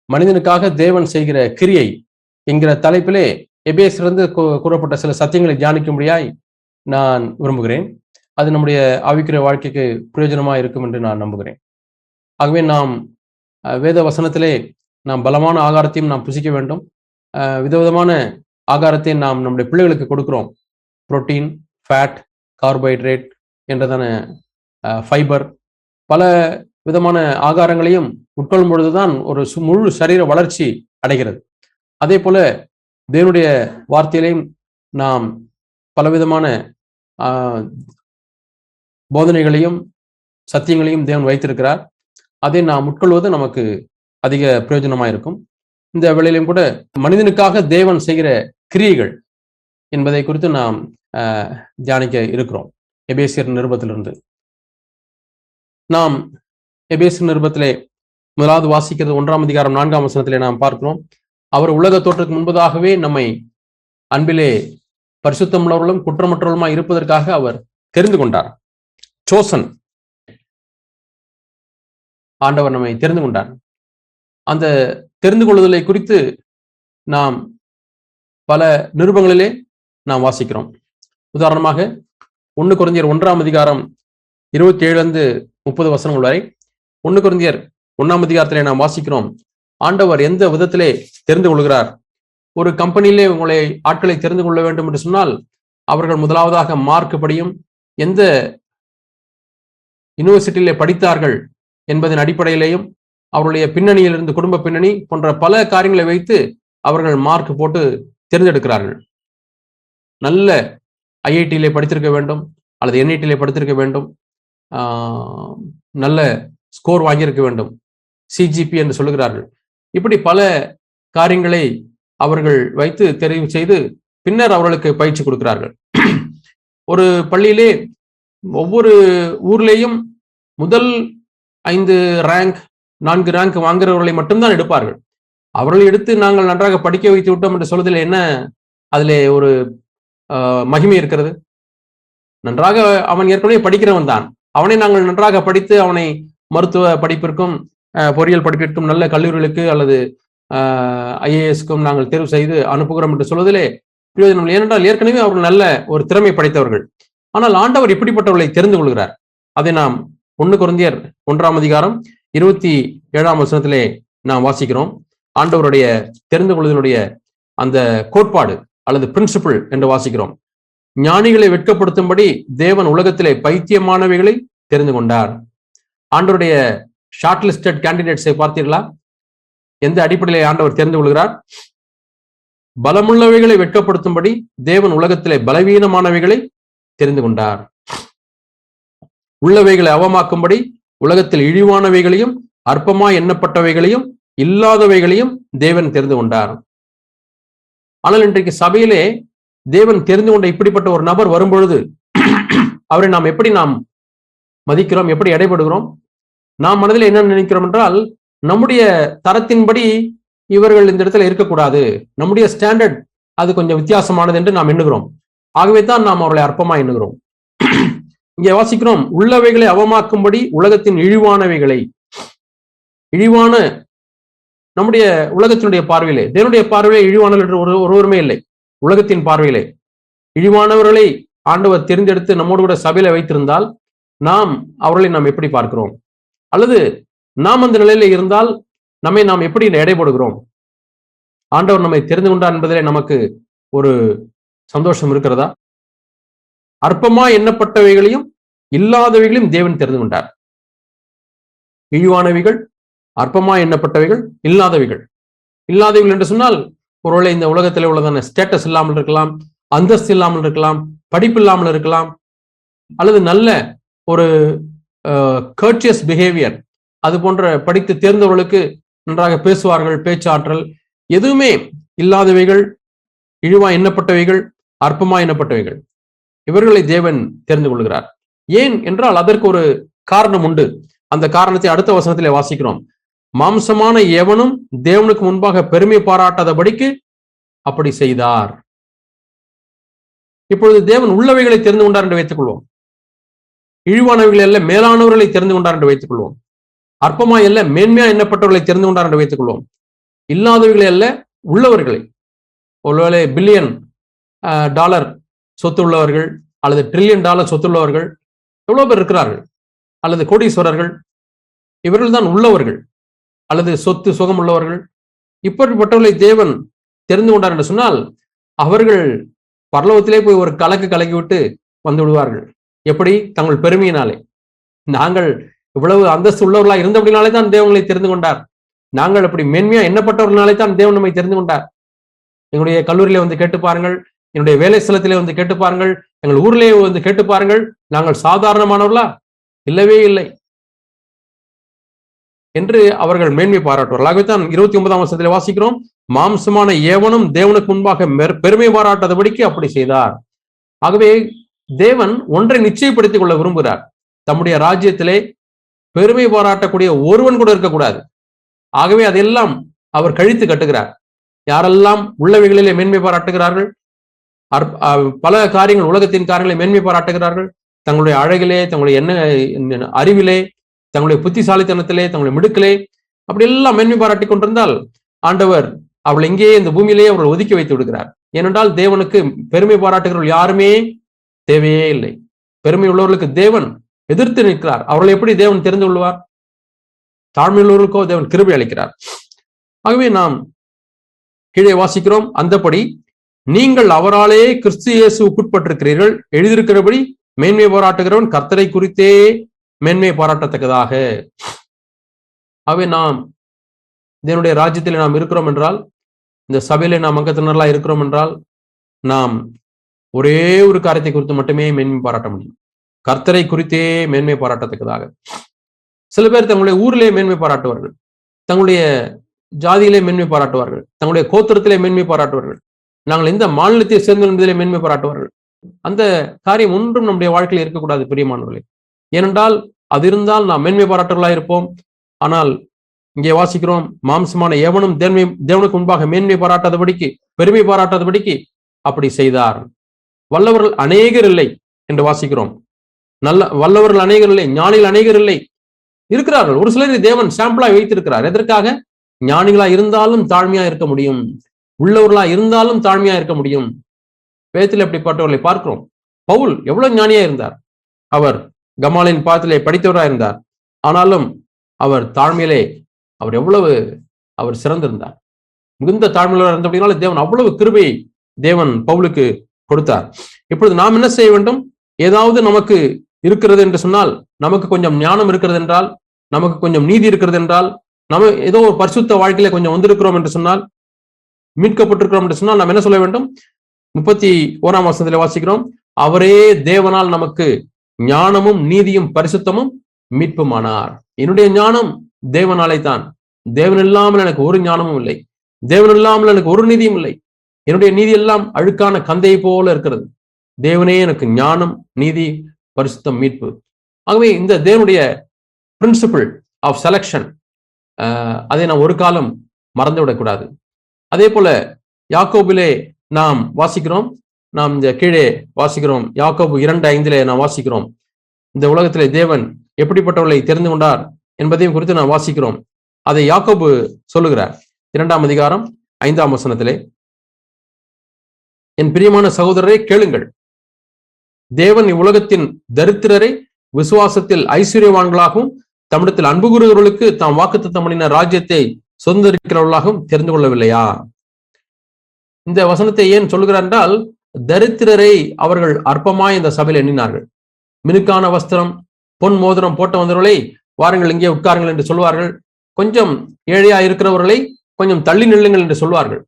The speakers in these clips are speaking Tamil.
மனிதனுக்காக தேவன் செய்கிற கிரியை என்கிற தலைப்பிலே எபேசிலிருந்து கூறப்பட்ட சில சத்தியங்களை தியானிக்கும்படியாய் நான் விரும்புகிறேன். அது நம்முடைய ஆவிக்குரிய வாழ்க்கைக்கு பிரயோஜனமா இருக்கும் என்று நான் நம்புகிறேன். ஆகவே நாம் வேத வசனத்திலே நாம் பலமான ஆகாரத்தையும் நாம் புசிக்க வேண்டும். விதவிதமான ஆகாரத்தை நாம் நம்முடைய பிள்ளைகளுக்கு கொடுக்கிறோம். புரோட்டீன், ஃபேட், கார்போஹைட்ரேட் என்றதான ஃபைபர், பல விதமான ஆகாரங்களையும் உட்கொள்ளும் பொழுதுதான் ஒரு முழு சரீர வளர்ச்சி அடைகிறது. அதே போல தேவனுடைய வார்த்தையிலையும் நாம் பலவிதமான போதனைகளையும் சத்தியங்களையும் தேவன் வைத்திருக்கிறார். அதை நாம் உட்கொள்வது நமக்கு அதிக பிரயோஜனமாக இருக்கும். இந்த வேளையிலும் கூட மனிதனுக்காக தேவன் செய்கிற கிரியைகள் என்பதை குறித்து நாம் தியானிக்க இருக்கிறோம். எபேசியர் நிருபத்திலிருந்து நாம் எபேசியர் நிருபத்திலே முதலாவது வாசிக்கிறது 1ஆம் அதிகாரம் 4ஆம் வசனத்திலே நாம் பார்க்கிறோம். அவர் உலக தோற்றத்துக்கு முன்பதாகவே நம்மை அன்பிலே பரிசுத்தமுள்ளவர்களும் குற்றமற்றவர்களுமாய் இருப்பதற்காக அவர் தெரிந்து கொண்டார். சோசன், ஆண்டவர் நம்மை தெரிந்து கொண்டார். அந்த தெரிந்து கொள்ளுதலை குறித்து நாம் பல நிருபங்களிலே நாம் வாசிக்கிறோம். உதாரணமாக 1 கொரிந்தியர் 1ஆம் அதிகாரம் 27-30 வசனங்கள் வரை 1 கொரிந்தியர் 1ஆம் அதிகாரத்திலே நாம் வாசிக்கிறோம். ஆண்டவர் எந்த விதத்திலே தெரிந்து கொள்கிறார்? ஒரு கம்பெனியிலே உங்களை ஆட்களை தெரிந்து கொள்ள வேண்டும் என்று சொன்னால் அவர்கள் முதலாவதாக மார்க் படியும் எந்த யூனிவர்சிட்டியிலே படித்தார்கள் என்பதன் அடிப்படையிலேயும் அவருடைய பின்னணியிலிருந்து குடும்ப பின்னணி போன்ற பல காரியங்களை வைத்து அவர்கள் மார்க் போட்டு தேர்ந்தெடுக்கிறார்கள். நல்ல ஐஐடியிலே படித்திருக்க வேண்டும் அல்லது என்ஐடியிலே படித்திருக்க வேண்டும், நல்ல ஸ்கோர் வாங்கியிருக்க வேண்டும், சிஜிபி என்று சொல்லுகிறார்கள். இப்படி பல காரியங்களை அவர்கள் வைத்து தெரிவு செய்து பின்னர் அவர்களுக்கு பயிற்சி கொடுக்கிறார்கள். ஒரு பள்ளியிலே ஒவ்வொரு ஊர்லேயும் முதல் 5 ரேங்க் 4 ரேங்க் வாங்குறவர்களை மட்டும்தான் எடுப்பார்கள். அவர்களை எடுத்து நாங்கள் நன்றாக படிக்க வைத்து விட்டோம் என்று சொல்வதில் என்ன அதிலே ஒரு மகிமை இருக்கிறது? நன்றாக அவன் ஏற்கனவே படிக்கிறவன் தான். அவனை நாங்கள் நன்றாக படித்து அவனை மருத்துவ படிப்பிற்கும் பொறியியல் படிப்பிற்கும் நல்ல கல்லூரிகளுக்கு அல்லது ஐஏஎஸ்க்கும் நாங்கள் தேர்வு செய்து அனுப்புகிறோம் என்று சொல்வதிலே பிரயோஜனம். ஏனென்றால் ஏற்கனவே அவர்கள் நல்ல ஒரு திறமை படைத்தவர்கள். ஆனால் ஆண்டவர் எப்படிப்பட்டவர்களை தெரிந்து கொள்கிறார்? அதை நாம் 1 கொரிந்தியர் 1ஆம் அதிகாரம் 27ஆம் வசனத்திலே நாம் வாசிக்கிறோம். ஆண்டவருடைய தெரிந்து கொள்வதனுடைய அந்த கோட்பாடு அல்லது பிரின்சிபிள் என்று வாசிக்கிறோம். ஞானிகளை வெட்கப்படுத்தும்படி தேவன் உலகத்திலே பைத்தியமானவைகளை தெரிந்து கொண்டார். ஆண்டவருடைய ஷார்ட் லிஸ்டட் கேண்டிடேட்ஸை பார்த்தீர்களா? எந்த அடிப்படையிலே ஆண்டவர் தெரிந்து கொள்கிறார்? பலமுள்ளவைகளை வெட்கப்படுத்தும்படி தேவன் உலகத்திலே பலவீனமானவைகளை தெரிந்து கொண்டார். உள்ளவைகளை அவமாக்கும்படி உலகத்தில் இழிவானவைகளையும் அற்பமாய் எண்ணப்பட்டவைகளையும் இல்லாதவைகளையும் தேவன் தெரிந்து கொண்டார். ஆனால் இன்றைக்கு சபையிலே தேவன் தெரிந்து கொண்ட இப்படிப்பட்ட ஒரு நபர் வரும்பொழுது அவரை நாம் எப்படி மதிக்கிறோம், எப்படி எடைபடுகிறோம்? நாம் மனதில் என்ன நினைக்கிறோம் என்றால், நம்முடைய தரத்தின்படி இவர்கள் இந்த இடத்துல இருக்கக்கூடாது, நம்முடைய ஸ்டாண்டர்ட் அது கொஞ்சம் வித்தியாசமானது என்று நாம் எண்ணுகிறோம். ஆகவே தான் நாம் அவர்களை அற்பமா எண்ணுகிறோம். இங்கே வாசிக்கிறோம், உள்ளவைகளை அவமாக்கும்படி உலகத்தின் இழிவானவைகளை. இழிவான நம்முடைய உலகத்தினுடைய பார்வையிலே, தேவனுடைய பார்வையிலே இழிவானவர்கள் என்று ஒருவருமே இல்லை. உலகத்தின் பார்வையிலே இழிவானவர்களை ஆண்டவர் தேர்ந்தெடுத்து நம்மோடு கூட சபையில வைத்திருந்தால் அவர்களை நாம் எப்படி பார்க்கிறோம்? அல்லது நாம் அந்த நிலையில இருந்தால் நாம் எப்படி எடைபடுகிறோம்? ஆண்டவர் நம்மை தெரிந்து கொண்டார் என்பதிலே நமக்கு ஒரு சந்தோஷம் இருக்கிறதா? அற்பமா எண்ணப்பட்டவைகளையும் இல்லாதவைகளையும் தேவன் தெரிந்து கொண்டார். இழிவானவைகள், அற்பமா எண்ணப்பட்டவைகள், இல்லாதவைகள். இல்லாதவைகள் என்று சொன்னால் ஒருவேளை இந்த உலகத்தில் உள்ளதான ஸ்டேட்டஸ் இல்லாமல் இருக்கலாம், அந்தஸ்து இல்லாமல் இருக்கலாம், படிப்பு இல்லாமல் இருக்கலாம், அல்லது நல்ல ஒரு கர்ச்சியஸ் பிஹேவியர், அது போன்ற படித்து தேர்ந்தவர்களுக்கு நன்றாக பேசுவார்கள், பேச்சாற்றல், எதுவுமே இல்லாதவைகள், இழிவா எண்ணப்பட்டவைகள், அற்பமா எண்ணப்பட்டவைகள், இவர்களை தேவன் தெரிந்து கொள்கிறார். ஏன் என்றால் அதற்கு ஒரு காரணம் உண்டு. அந்த காரணத்தை அடுத்த வசனத்திலே வாசிக்கிறோம். மாம்சமான எவனும் தேவனுக்கு முன்பாக பெருமை பாராட்டாதபடிக்கு அப்படி செய்தார். இப்பொழுது தேவன் உள்ளவைகளை தெரிந்து கொண்டார் என்று வைத்துக் கொள்வோம். இழிவானவைகள் அல்ல மேலானவர்களை தெரிந்து கொண்டார் என்று வைத்துக் கொள்வோம். அற்பமாய் அல்ல மேன்மையா எண்ணப்பட்டவர்களை தெரிந்து கொண்டார் என்று வைத்துக் கொள்வோம். இல்லாதவர்களை அல்ல, உள்ளவர்களை. ஒருவேளை பில்லியன் டாலர் சொத்து உள்ளவர்கள் அல்லது ட்ரில்லியன் டாலர் சொத்துள்ளவர்கள் எவ்வளவு பேர் இருக்கிறார்கள், அல்லது கோடீஸ்வரர்கள், இவர்கள் தான் உள்ளவர்கள் அல்லது சொத்து சுகம் உள்ளவர்கள். இப்படிப்பட்டவர்களை தேவன் தெரிந்து கொண்டார் என்று சொன்னால் அவர்கள் பரலோகத்திலே போய் ஒரு கலக்கி விட்டு வந்து விடுவார்கள். எப்படி? தங்கள் பெருமையினாலே. நாங்கள் இவ்வளவு அந்தஸ்து உள்ளவர்களாக இருந்தபடினாலே தான் தேவங்களை தெரிந்து கொண்டார். நாங்கள் அப்படி மேன்மையா எண்ணப்பட்டவர்களாலே தான் தேவன் நம்மை தெரிந்து கொண்டார். எங்களுடைய கல்லூரியில வந்து கேட்டு பாருங்கள், என்னுடைய வேலை ஸ்தலத்திலே வந்து கேட்டு பாருங்கள், எங்கள் ஊரிலே வந்து கேட்டு பாருங்கள், நாங்கள் சாதாரணமானவர்களா? இல்லவே இல்லை என்று அவர்கள் மேன்மை பாராட்டுவார்கள். ஆகவேதான் 29ஆம் வசனத்திலே வாசிக்கிறோம், மாம்சமான ஏவனும் தேவனுக்கு முன்பாக பெருமை பாராட்டாதபடிக்கு அப்படி செய்தார். ஆகவே தேவன் ஒன்றை நிச்சயப்படுத்திக் கொள்ள விரும்புகிறார், தம்முடைய ராஜ்யத்திலே பெருமை பாராட்டக்கூடிய ஒருவன் கூட இருக்கக்கூடாது. ஆகவே அதெல்லாம் அவர் கழித்து கட்டுகிறார். யாரெல்லாம் உள்ளவைகளிலே மேன்மை பாராட்டுகிறார்கள், பல காரியங்கள், உலகத்தின் காரியங்களை மேன்மை பாராட்டுகிறார்கள், தங்களுடைய அழகிலே, தங்களுடைய அறிவிலே, தங்களுடைய புத்திசாலித்தனத்திலே, தங்களுடைய மிடுக்கிலே, அப்படி எல்லாம் மேன்மை பாராட்டி கொண்டிருந்தால் ஆண்டவர் அவள் எங்கேயே இந்த பூமியிலேயே அவர்கள் ஒதுக்கி வைத்து விடுகிறார். ஏனென்றால் தேவனுக்கு பெருமை பாராட்டுகிறவர்கள் யாருமே தேவையே இல்லை. பெருமை உள்ளவர்களுக்கு தேவன் எதிர்த்து நிற்கிறார். அவர்களை எப்படி தேவன் தெரிந்து கொள்வார்? தாழ்மையுள்ளவர்களுக்கோ தேவன் கிருபை அளிக்கிறார். ஆகவே நாம் கீழே வாசிக்கிறோம், அந்தபடி நீங்கள் அவராலே கிறிஸ்து இயேசுவுக்குட்பட்டிருக்கிறீர்கள், எழுதியிருக்கிறபடி மேன்மை பாராட்டுகிறவன் கர்த்தரை குறித்தே மேன்மை பாராட்டத்தக்கதாக. ஆகவே நாம் இதனுடைய ராஜ்யத்தில் நாம் இருக்கிறோம் என்றால், இந்த சபையில நாம் அங்கத்தினர்களா இருக்கிறோம் என்றால், நாம் ஒரே ஒரு காரியத்தை குறித்து மட்டுமே மேன்மை பாராட்ட முடியும், கர்த்தரை குறித்தே மேன்மை பாராட்டத்தக்கதாக. சில பேர் தங்களுடைய ஊரிலே மேன்மை பாராட்டுவார்கள், தங்களுடைய ஜாதியிலே மேன்மை பாராட்டுவார்கள், தங்களுடைய கோத்திரத்திலே மேன்மை பாராட்டுவார்கள், நாங்கள் எந்த மாநிலத்தை சேர்ந்தோம் என்பதிலே மேன்மை பாராட்டுவார்கள். அந்த காரியம் ஒன்றும் நம்முடைய வாழ்க்கையில் இருக்கக்கூடாது பிரியமானவர்களே. ஏனென்றால் அது இருந்தால் நாம் மேன்மை பாராட்டுகளாக இருப்போம். ஆனால் இங்கே வாசிக்கிறோம், மாம்சமான எவனும் தேவனுக்கு முன்பாக மேன்மை பாராட்டாதபடிக்கு, பெருமை பாராட்டாதபடிக்கு அப்படி செய்தார். வல்லவர்கள் அநேகர் இல்லை என்று வாசிக்கிறோம். வல்லவர்கள் அநேகர் இல்லை, ஞானிகள் அநேகர் இல்லை. இருக்கிறார்கள், ஒரு சிலரை தேவன் சாம்பிளா வைத்திருக்கிறார். எதற்காக? ஞானிகளா இருந்தாலும் தாழ்மையா இருக்க முடியும், உள்ளவர்களா இருந்தாலும் தாழ்மையா இருக்க முடியும். வேதத்தில் எப்படிப்பட்டவர்களை பார்க்கிறோம். பவுல் எவ்வளவு ஞானியா இருந்தார், அவர் கமாலின் பாதத்திலே படித்தவராக இருந்தார். ஆனாலும் அவர் தாழ்மையிலே அவர் சிறந்திருந்தார். மிகுந்த தாழ்மையில இருந்தபடினால தேவன் அவ்வளவு கிருபையை தேவன் பவுலுக்கு கொடுத்தார். இப்பொழுது நாம் என்ன செய்ய வேண்டும்? ஏதாவது நமக்கு இருக்கிறது என்று சொன்னால், நமக்கு கொஞ்சம் ஞானம் இருக்கிறது என்றால், நமக்கு கொஞ்சம் நீதி இருக்கிறது என்றால், நம்ம ஏதோ ஒரு பரிசுத்த வாழ்க்கையில கொஞ்சம் வந்திருக்கிறோம் என்று சொன்னால், மீட்கப்பட்டிருக்கிறோம் என்று சொன்னால், நாம் என்ன சொல்ல வேண்டும்? 31ஆம் வசனத்திலே வாசிக்கிறோம், அவரே தேவனால் நமக்கு ஞானமும் நீதியும் பரிசுத்தமும் மீட்புமானார். என்னுடைய ஞானம் தேவனாலே தான். தேவன் இல்லாமல் எனக்கு ஒரு ஞானமும் இல்லை, தேவன் இல்லாமல் எனக்கு ஒரு நீதியும் இல்லை. என்னுடைய நீதி எல்லாம் அழுக்கான கந்தையை போல இருக்கிறது. தேவனே எனக்கு ஞானம், நீதி, பரிசுத்தம், மீட்பு. ஆகவே இந்த தேவனுடைய பிரின்சிபிள் ஆஃப் செலக்ஷன், அதை நாம் ஒரு காலம் மறந்து விடக்கூடாது. அதே போல யாக்கோபிலே நாம் வாசிக்கிறோம், நாம் இந்த கீழே வாசிக்கிறோம், யாக்கோபு 2:5 நாம் வாசிக்கிறோம், இந்த உலகத்திலே தேவன் எப்படிப்பட்டவர்களை தெரிந்து கொண்டார் என்பதையும் குறித்து நாம் வாசிக்கிறோம். அதை யாக்கோபு சொல்லுகிறார் 2ஆம் அதிகாரம் 5ஆம் வசனத்திலே, என் பிரியமான சகோதரரை கேளுங்கள், தேவன் இவ்வுலகத்தின் தரித்திரரை விசுவாசத்தில் ஐஸ்வர்யவான்களாகவும் தம்மிடத்தில் அன்பு கூறுகிறவர்களுக்கு தாம் வாக்குத்தத்தம் பண்ணின ராஜ்யத்தை சுதந்திரிக்கிறவர்களாகவும் தெரிந்து கொள்ளவில்லையா? இந்த வசனத்தை ஏன் சொல்லுகிறார் என்றால், தரித்திரரை அவர்கள் அற்பமாய் இந்த சபையில் எண்ணினார்கள். மினுக்கான வஸ்திரம், பொன் மோதிரம் போட்ட வந்தவர்களை வாருங்கள் இங்கே உட்காருங்கள் என்று சொல்வார்கள். கொஞ்சம் ஏழையா இருக்கிறவர்களை கொஞ்சம் தள்ளி நில்லுங்கள் என்று சொல்வார்கள்.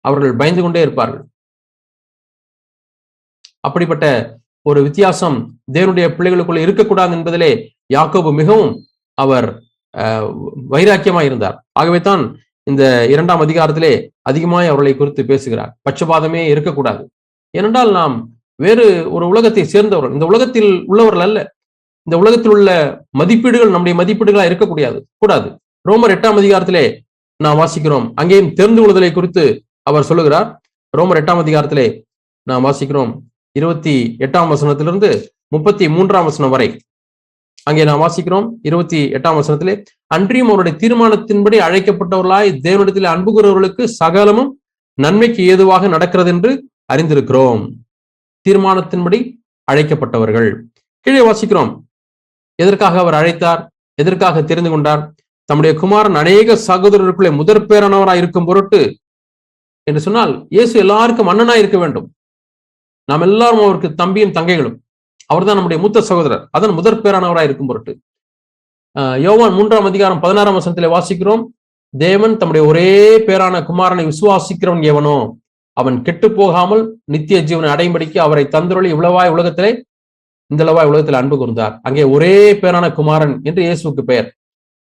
அவர்கள் பயந்து கொண்டே இருப்பார்கள். அப்படிப்பட்ட ஒரு வித்தியாசம் தேவனுடைய பிள்ளைகளுக்குள்ள இருக்கக்கூடாது என்பதிலே யாக்கோபு மிகவும் அவர் வைராக்கியமாய் இருந்தார். ஆகவே தான் இந்த 2ஆம் அதிகாரத்திலே அதிகமாய் அவர்களை குறித்து பேசுகிறார். பட்சபாதமே இருக்கக்கூடாது. ஏனென்றால் நாம் வேறு ஒரு உலகத்தை சேர்ந்தவர்கள், இந்த உலகத்தில் உள்ளவர்கள் அல்ல. இந்த உலகத்தில் உள்ள மதிப்பீடுகள் நம்முடைய மதிப்பீடுகளா இருக்கக்கூடாது. ரோமர் 8ஆம் அதிகாரத்திலே நாம் வாசிக்கிறோம், அங்கேயும் தெரிந்து கொள்ளுதலை குறித்து அவர் சொல்லுகிறார். ரோமர் 8ஆம் அதிகாரத்திலே நாம் வாசிக்கிறோம் 28ஆம் வசனத்திலிருந்து 33ஆம் வசனம் வரை. அங்கே நாம் வாசிக்கிறோம் 28ஆம் வசனத்திலே, அன்றியும் அவருடைய தீர்மானத்தின்படி அழைக்கப்பட்டவர்களாய் தேவனிடத்தில் அன்பு கூறுவர்களுக்கு சகலமும் நன்மைக்கு ஏதுவாக நடக்கிறது என்று அறிந்திருக்கிறோம். தீர்மானத்தின்படி அழைக்கப்பட்டவர்கள். கீழே வாசிக்கிறோம், எதற்காக அவர் அழைத்தார், எதற்காக தெரிந்து கொண்டார்? தம்முடைய குமாரன் அநேக சகோதரர்களுக்குள்ளே முதற் பேரானவராய் இருக்கும் பொருட்டு என்று சொன்னால், இயேசு எல்லாருக்கும் அண்ணனாய் இருக்க வேண்டும். நாம் எல்லாரும் அவருக்கு தம்பியும் தங்கைகளும். அவர்தான் நம்முடைய மூத்த சகோதரர். அதன் முதற் பேரானவராய் இருக்கும் பொருட்டு. யோவான் 3ஆம் அதிகாரம் 16ஆம் வசனத்திலே வாசிக்கிறோம், தேவன் தம்முடைய ஒரே பேரான குமாரனை விசுவாசிக்கிறவன் எவனோ அவன் கெட்டு போகாமல் நித்திய ஜீவனை அடையும்படிக்கு அவரை தந்தருளி இவ்வளவாய் உலகத்திலே இந்தளவாய் உலகத்தில் அன்பு கூர்ந்தார். அங்கே ஒரே பேரான குமாரன் என்று இயேசுக்கு பெயர்.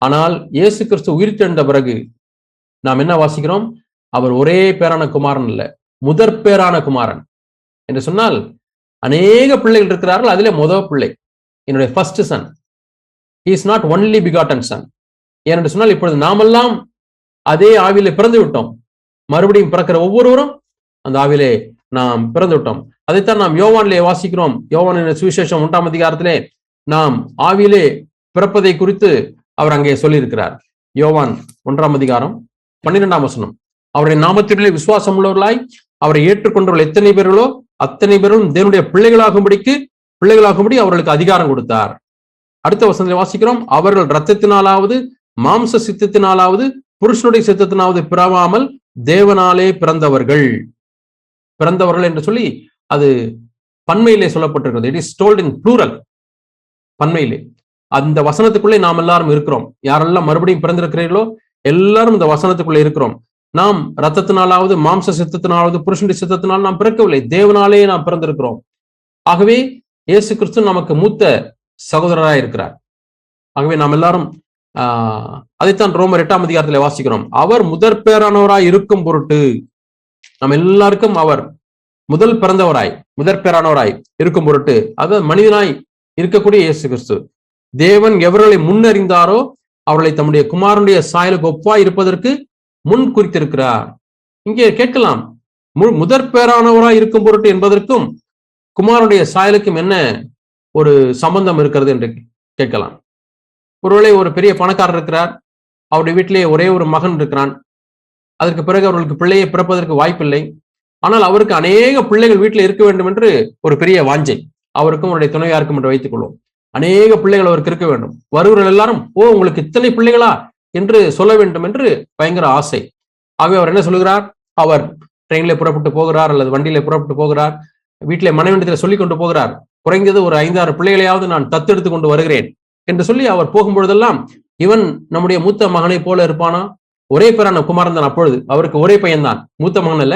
ஆனால் இயேசு கிறிஸ்து உயிர்த்தெழுந்த பிறகு நாம் என்ன வாசிக்கிறோம்? அவர் ஒரே பேரான குமாரன் இல்ல, முதற் பேரான குமாரன் என்று சொன்னால், அநேக பிள்ளைகள் இருக்கிறார்கள், அதிலே முதல் பிள்ளை, என்னுடைய first son. He is not only begotten son. ஏனென்று சொன்னால், இப்பொழுது நாமெல்லாம் அதே ஆவிலே பிறந்து விட்டோம். மறுபடியும் பிறக்கிற ஒவ்வொருவரும் அந்த ஆவிலே நாம் பிறந்து விட்டோம். அதைத்தான் நாம் யோவானிலே வாசிக்கிறோம். யோவானின் சுவிசேஷம் 1ஆம் அதிகாரத்திலே நாம் ஆவியிலே பிறப்பதை குறித்து அவர் அங்கே சொல்லியிருக்கிறார். யோவான் 1ஆம் அதிகாரம் 12ஆம் வசனம், அவருடைய நாமத்திலே விசுவாசம் உள்ளவர்களாய் அவரை ஏற்றுக்கொண்டவர்கள் எத்தனை பேர்களோ அத்தனை பேரும் தேவனுடைய பிள்ளைகளாகும்படி அவர்களுக்கு அதிகாரம் கொடுத்தார். அடுத்த வசனத்தை வாசிக்கிறோம், அவர்கள் இரத்தத்தினாலாவது மாம்ச சித்தத்தினாலாவது புருஷனுடைய சித்தத்தினாவது பிறவாமல் தேவனாலே பிறந்தவர்கள் என்று சொல்லி அது பன்மையிலே சொல்லப்பட்டிருக்கிறது. It is told in plural, பன்மையிலே. அந்த வசனத்துக்குள்ளே நாம் எல்லாரும் இருக்கிறோம். யாரெல்லாம் மறுபடியும் பிறந்திருக்கிறீர்களோ எல்லாரும் இந்த வசனத்துக்குள்ளே இருக்கிறோம். நாம் ரத்தத்தினாலாவது மாம்ச சித்தத்தினாலாவது புருஷனுடைய சித்தத்தினால் நாம் பிறக்கவில்லை, தேவனாலே நாம் பிறந்திருக்கிறோம். ஆகவே இயேசு கிறிஸ்து நமக்கு மூத்த சகோதரராக இருக்கிறார். ஆகவே நாம் எல்லாரும் அதைத்தான் ரோமர் 8ஆம் அதிகாரத்தில் வாசிக்கிறோம், அவர் முதற் பேரானவராய் இருக்கும் பொருட்டு. நாம் எல்லாருக்கும் அவர் முதற் பேரானவராய் இருக்கும் பொருட்டு, அதாவது மனிதனாய் இருக்கக்கூடிய இயேசு கிறிஸ்து. தேவன் எவர்களை முன்னறிந்தாரோ அவர்களை தம்முடைய குமாரனுடைய சாயலுக்கு ஒப்பாய் இருப்பதற்கு முன் குறித்திருக்கிறார். இங்கே கேட்கலாம், முதற் பேரானவராய் இருக்கும் பொருட்டு என்பதற்கும் குமாரனுடைய சாயலுக்கும் என்ன ஒரு சம்பந்தம் இருக்கிறது என்று கேட்கலாம். ஒருவேளை ஒரு பெரிய பணக்காரர் இருக்கிறார், அவருடைய வீட்டிலே ஒரே ஒரு மகன் இருக்கிறான். அதற்கு பிறகு அவர்களுக்கு பிள்ளையை பிறப்பதற்கு வாய்ப்பில்லை. ஆனால் அவருக்கு அநேக பிள்ளைகள் வீட்டில் இருக்க வேண்டும் என்று ஒரு பெரிய வாஞ்சை, அவருக்கும் அவருடைய துணையாருக்கும் என்று வைத்துக் கொள்வோம். அநேக பிள்ளைகள் அவருக்கு இருக்க வேண்டும். வருவர்கள் எல்லாரும், ஓ உங்களுக்கு இத்தனை பிள்ளைகளா என்று சொல்ல வேண்டும் என்று பயங்கர ஆசை. ஆகவே அவர் என்ன சொல்லுகிறார்? அவர் ட்ரெயினில் புறப்பட்டு போகிறார் அல்லது வண்டியில புறப்பட்டு போகிறார், வீட்டிலே மனைவிடத்தில் சொல்லிக் கொண்டு போகிறார், குறைந்தது ஒரு 5-6 பிள்ளைகளையாவது நான் தத்தெடுத்து கொண்டு வருகிறேன் என்று சொல்லி அவர் போகும்பொழுதெல்லாம், இவன் நம்முடைய மூத்த மகனை போல இருப்பானா? ஒரே பேரான குமாரன் தான், அப்பொழுது அவருக்கு ஒரே பையன் தான், மூத்த மகன் அல்ல,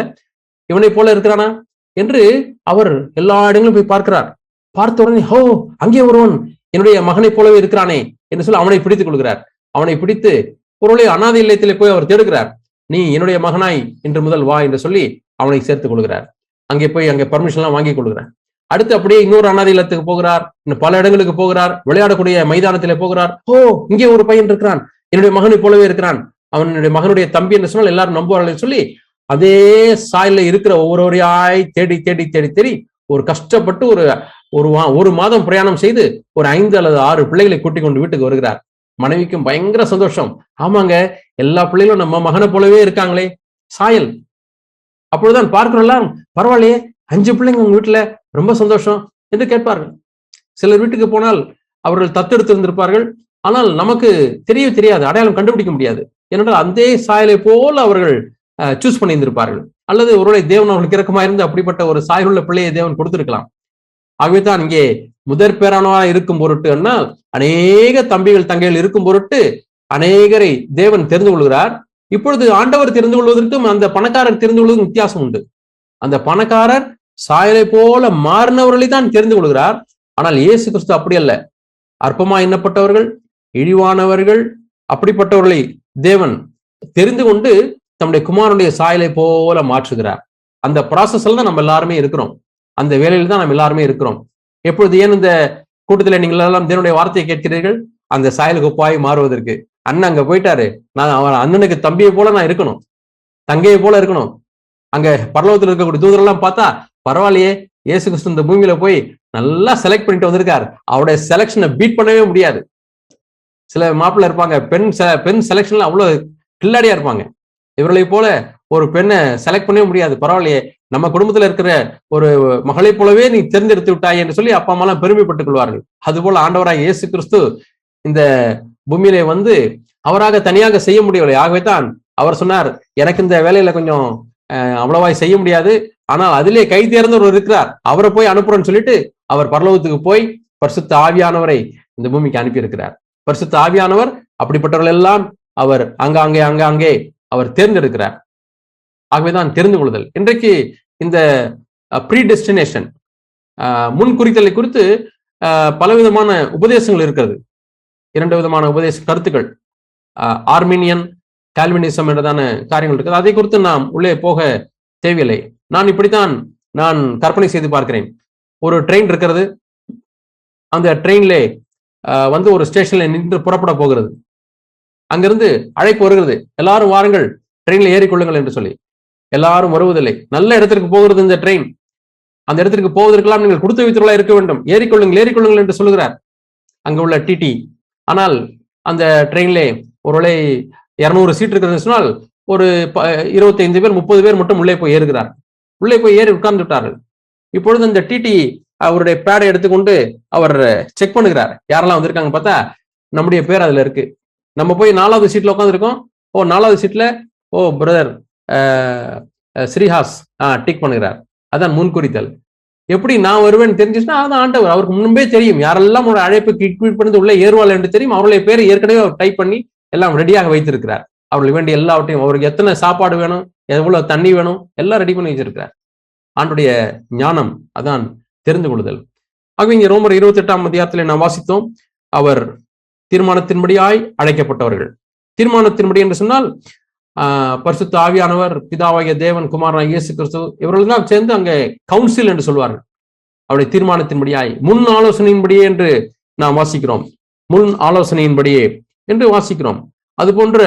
இவனை போல இருக்கிறானா என்று அவர் எல்லா இடங்களும் போய் பார்க்கிறார். பார்த்த உடனே, ஹோ அங்கே ஒருவன் என்னுடைய மகனை போலவே இருக்கிறானே என்று சொல்லி அவனை பிடித்துக் கொள்கிறார். அவனை பிடித்து பொருளை அனாதை இல்லத்திலே போய் அவர் தேடுகிறார். நீ என்னுடைய மகனாய் இன்று முதல் வா என்று சொல்லி அவனை சேர்த்துக் கொள்கிறார். அங்கே போய் அங்கே பர்மிஷன் எல்லாம் வாங்கி கொள்கிறார். அடுத்து அப்படியே இன்னொரு அனாதை இல்லத்துக்கு போகிறார், இன்னும் பல இடங்களுக்கு போகிறார், விளையாடக்கூடிய மைதானத்திலே போகிறார். ஓ இங்கே ஒரு பையன் இருக்கிறான், என்னுடைய மகனை போலவே இருக்கிறான், அவனுடைய மகனுடைய தம்பி என்று சொன்னால் எல்லாரும் நம்புவார்கள் சொல்லி அதே சாயல்ல இருக்கிற ஒவ்வொருவரையாய் தேடி தேடி தேடி தேடி ஒரு கஷ்டப்பட்டு ஒரு மாதம் பிரயாணம் செய்து ஒரு 5 அல்லது 6 பிள்ளைகளை கூட்டிக் கொண்டு வீட்டுக்கு வருகிறார். மனைவிக்கும் பயங்கர சந்தோஷம். ஆமாங்க, எல்லா பிள்ளைகளும் நம்ம மகனை போலவே இருக்காங்களே, சாயல். அப்பொழுதுதான் பார்க்கிறோம், பரவாயில்லையே 5 பிள்ளைங்க உங்க வீட்டுல, ரொம்ப சந்தோஷம் என்று கேட்பார்கள். சிலர் வீட்டுக்கு போனால் அவர்கள் தத்தெடுத்து இருந்திருப்பார்கள், ஆனால் நமக்கு தெரியாது, அடையாளம் கண்டுபிடிக்க முடியாது. ஏனென்றால் அந்த சாயலை போல அவர்கள் சூஸ் பண்ணியிருந்திருப்பார்கள். அல்லது ஒருவேளை தேவன் அவர்களுக்கு இறக்கமா இருந்து அப்படிப்பட்ட ஒரு சாயலுள்ள பிள்ளையை தேவன் கொடுத்திருக்கலாம். ஆகவே தான் இங்கே முதற் பேரானவா இருக்கும் பொருட்டு, என்னால் அநேக தம்பிகள் தங்கைகள் இருக்கும் பொருட்டு அநேகரை தேவன் தெரிந்து கொள்கிறார். இப்பொழுது ஆண்டவர் தெரிந்து கொள்வதற்கும் அந்த பணக்காரர் தெரிந்து கொள்வதற்கும் வித்தியாசம் உண்டு. அந்த பணக்காரர் சாயலை போல மாறினவர்களை தான் தெரிந்து கொள்கிறார். ஆனால் இயேசு கிறிஸ்து அப்படி அல்ல. அற்பமா எண்ணப்பட்டவர்கள், இழிவானவர்கள், அப்படிப்பட்டவர்களை தேவன் தெரிந்து கொண்டு தம்முடைய குமாரனுடைய சாயலை போல மாற்றுகிறார். அந்த ப்ராசஸ்ல தான் நம்ம எல்லாருமே இருக்கிறோம். அந்த வேலையில் தான் நம்ம எல்லாருமே இருக்கிறோம். எப்பொழுது ஏன் இந்த கூட்டத்தில் நீங்கள் எல்லாம் தேவனுடைய வார்த்தையை கேட்கிறீர்கள்? அந்த சாயலுக்கு ஒப்பாய் மாறுவதற்கு. அண்ணன் அங்க போயிட்டாரு, நான் அவன் அண்ணனுக்கு தம்பியை போல நான் இருக்கணும், தங்கையை போல இருக்கணும். அங்க பரலோகத்தில் இருக்கக்கூடிய தூதரெல்லாம் பார்த்தா, பரவாயில்லையே இயேசு கிறிஸ்து இந்த பூமியில போய் நல்லா செலக்ட் பண்ணிட்டு வந்திருக்காரு. அவருடைய செலக்ஷனை பீட் பண்ணவே முடியாது. சில மாப்பிள்ள இருப்பாங்க, பெண் செலக்ஷன்ல அவ்வளவு கில்லாடியா இருப்பாங்க. இவர்களை போல ஒரு பெண்ணை செலக்ட் பண்ணவே முடியாது. பரவாயில்லையே, நம்ம குடும்பத்துல இருக்கிற ஒரு மகளை போலவே நீ தேர்ந்தெடுத்து விட்டாய் என்று சொல்லி அப்பா அம்மா எல்லாம் பெருமைப்பட்டுக் கொள்வார்கள். அதுபோல ஆண்டவராக இயேசு கிறிஸ்து இந்த பூமியிலே வந்து அவராக தனியாக செய்ய முடியவில்லை. ஆகவே தான் அவர் சொன்னார், எனக்கு இந்த வேலையில கொஞ்சம் அவ்வளவாய் செய்ய முடியாது, ஆனால் அதிலே கை தேர்ந்தவர் இருக்கிறார், அவரை போய் அனுப்புறோன்னு சொல்லிட்டு அவர் பரலோகத்துக்கு போய் பரிசுத்த ஆவியானவரை இந்த பூமிக்கு அனுப்பி இருக்கிறார். பரிசுத்த ஆவியானவர் அப்படிப்பட்டவர்கள் எல்லாம் அவர் அங்கே அவர் தேர்ந்தெடுக்கிறார். ஆகவேதான் தெரிந்து கொள்ளுதல். இன்றைக்கு இந்த ப்ரீ டெஸ்டினேஷன், முன்குறித்தலை குறித்து பலவிதமான உபதேசங்கள் இருக்கிறது. 2 விதமான உபதேச கருத்துக்கள், ஆர்மீனியன், கால்வினிசம் என்றதான காரியங்கள் இருக்குது. அதை குறித்து நாம் உள்ளே போக தேவையில்லை. நான் இப்படித்தான் நான் கற்பனை செய்து பார்க்கிறேன். ஒரு ட்ரெயின் இருக்கிறது, அந்த ட்ரெயின்ல வந்து ஒரு ஸ்டேஷன்ல நின்று புறப்பட போகிறது. அங்கிருந்து அழைப்பு வருகிறது, எல்லாரும் வாருங்கள் ட்ரெயின்ல ஏறிக்கொள்ளுங்கள் என்று சொல்லி. எல்லாரும் வருவதில்லை. நல்ல இடத்திற்கு போகிறது இந்த ட்ரெயின். அந்த இடத்திற்கு போவதற்கெல்லாம் நீங்கள் கொடுத்து வைத்துள்ளா இருக்க வேண்டும், ஏறிக்கொள்ளுங்கள் என்று சொல்லுகிறார் அங்க உள்ள டிடி. ஆனால் அந்த ட்ரெயின்ல ஒருவேளை 200 சீட் இருக்கிறது சொன்னால் ஒரு 25 பேர் 30 பேர் மட்டும் உள்ளே போய் ஏறுகிறார். உள்ளே போய் ஏறி உட்கார்ந்து விட்டார்கள். இப்பொழுது அந்த டிடி அவருடைய பேடை எடுத்துக்கொண்டு அவர் செக் பண்ணுகிறார், யாரெல்லாம் வந்திருக்காங்க பார்த்தா நம்முடைய பேர் அதுல இருக்கு. நம்ம போய் 4வது சீட்ல உட்காந்துருக்கோம். 4வது சீட்ல பிரதர் ஸ்ரீஹாஸ் டிக் பண்ணுகிறார். அதான் முன்குறித்தல். எப்படி நான் வருவேன்னு தெரிஞ்சுச்சுன்னா அதான் ஆண்டவர், அவருக்கு முன்பே தெரியும் யாரெல்லாம் ஒரு அழைப்பு கிளிக் பண்ணி உள்ளே ஏறுவாள் என்று தெரியும். அவருடைய பேரை ஏற்கனவே அவர் டைப் பண்ணி எல்லாம் ரெடியாக வைத்திருக்கிறார். அவர்களுக்கு வேண்டிய எல்லாவற்றையும், அவருக்கு எத்தனை சாப்பாடு வேணும், எவ்வளவு தண்ணி வேணும், எல்லாம் ரெடி பண்ணி வச்சிருக்கிறார். ஆண்டுடைய ஞானம், அதான் தெரிந்து கொள்ளுதல். ஆக இங்க ரோமர் 28ஆம் அதிகாரத்தில் நாம் வாசித்தோம், அவர் தீர்மானத்தின்படியாய் அழைக்கப்பட்டவர்கள். தீர்மானத்தின்படி என்று சொன்னால் பரிசுத்த ஆவியானவர், பிதாவாகிய தேவன், குமாரனாகிய இயேசு கிறிஸ்து, இவர்கள் தான் சேர்ந்து அங்கே கவுன்சில் என்று சொல்வார்கள். அவருடைய தீர்மானத்தின்படியாய், முன் ஆலோசனையின்படியே என்று நாம் வாசிக்கிறோம். முன் ஆலோசனையின்படியே என்று வாசிக்கிறோம். அது போன்ற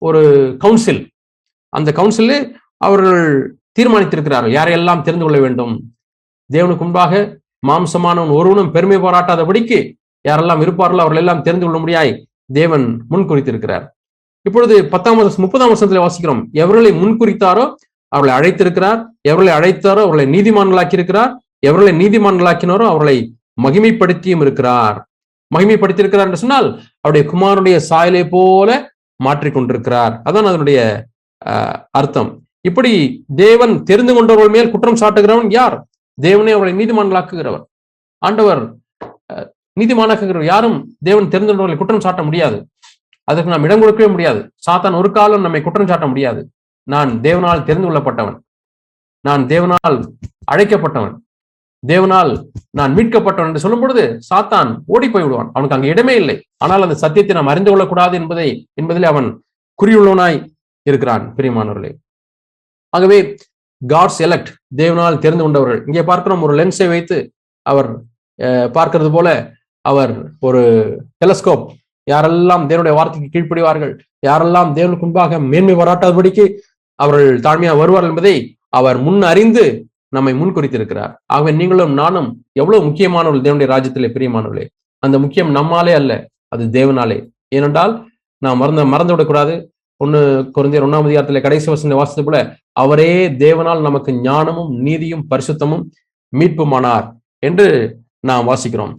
ஒரு கவுன்சில், அந்த கவுன்சிலே அவர்கள் தீர்மானித்திருக்கிறார்கள் யாரையெல்லாம் தெரிந்து கொள்ள வேண்டும். தேவனுக்கு முன்பாக மாம்சமானவன் ஒருவனும் பெருமை பாராட்டாதபடிக்கு யாரெல்லாம் இருப்பார்களோ அவர்கள் எல்லாம் தெரிந்து கொள்ள முடியாய் தேவன் முன் குறித்திருக்கிறார். இப்பொழுது 30ஆம் வசனத்தில் வாசிக்கிறோம், எவர்களை முன்குறித்தாரோ அவர்களை அழைத்திருக்கிறார், எவர்களை அழைத்தாரோ அவர்களை நீதிமான்களாக்கி இருக்கிறார், எவர்களை நீதிமான்களாக்கினாரோ அவர்களை மகிமைப்படுத்தியும் இருக்கிறார். மகிமைப்படுத்தியிருக்கிறார் என்று சொன்னால் அவருடைய குமாரனுடைய சாயலை போல மாற்றிக்கொண்டிருக்கிறார். அதான் அதனுடைய அர்த்தம். இப்படி தேவன் தெரிந்து கொண்டவர்கள் மேல் குற்றம் சாட்டுகிறவன் யார்? தேவனே அவர்களை நீதிமான்களாக்குகிறவர். ஆண்டவர் நீதிமானாக்குகிறவர். யாரும் தேவன் தெரிந்து கொண்டவர்களை குற்றம் சாட்ட முடியாது. அதற்கு நாம் இடம் கொடுக்கவே முடியாது. சாத்தான் ஒரு காலம் நம்மை குற்றம் சாட்ட முடியாது. நான் தேவனால் தெரிந்து கொள்ளப்பட்டவன், நான் தேவனால் அழைக்கப்பட்டவன், தேவனால் நான் மீட்கப்பட்டவன் என்று சொல்லும் பொழுது சாத்தான் ஓடி போய் விடுவான். அவனுக்கு அங்கு இடமே இல்லை. ஆனால் அந்த சத்தியத்தை நாம் அறிந்து கொள்ளக்கூடாது என்பதிலே அவன் குறியுள்ளவனாய் இருக்கிறான். பிரியமானவர்களே, ஆகவே காட்ஸ் எலெக்ட், தேவனால் தெரிந்து கொண்டவர்கள். இங்கே பார்க்கிறோம், ஒரு லென்ஸை வைத்து அவர் பார்க்கிறது போல அவர் ஒரு டெலஸ்கோப், யாரெல்லாம் தேவனுடைய வார்த்தைக்கு கீழ்ப்படிவார்கள், யாரெல்லாம் தேவனுக்கு முன்பாக மேன்மை பாராட்டாதபடிக்கு அவர்கள் தாழ்மையா வருவார்கள் என்பதை அவர் முன் அறிந்து நம்மை முன்குறித்திருக்கிறார். ஆகவே நீங்களும் நானும் எவ்வளவு முக்கியமானவர்கள் தேவனுடைய ராஜ்யத்திலே. பிரியமானவர்களே, அந்த முக்கியம் நம்மாலே அல்ல, அது தேவனாலே. ஏனென்றால் நாம் மறந்து விடக்கூடாது. 1 கொரிந்தியர் 1ஆம் அதிகாரத்திலே கடைசி வசனத்தை வாசித்தது போல அவரே தேவனால் நமக்கு ஞானமும் நீதியும் பரிசுத்தமும் மீட்புமானார் என்று நாம் வாசிக்கிறோம்.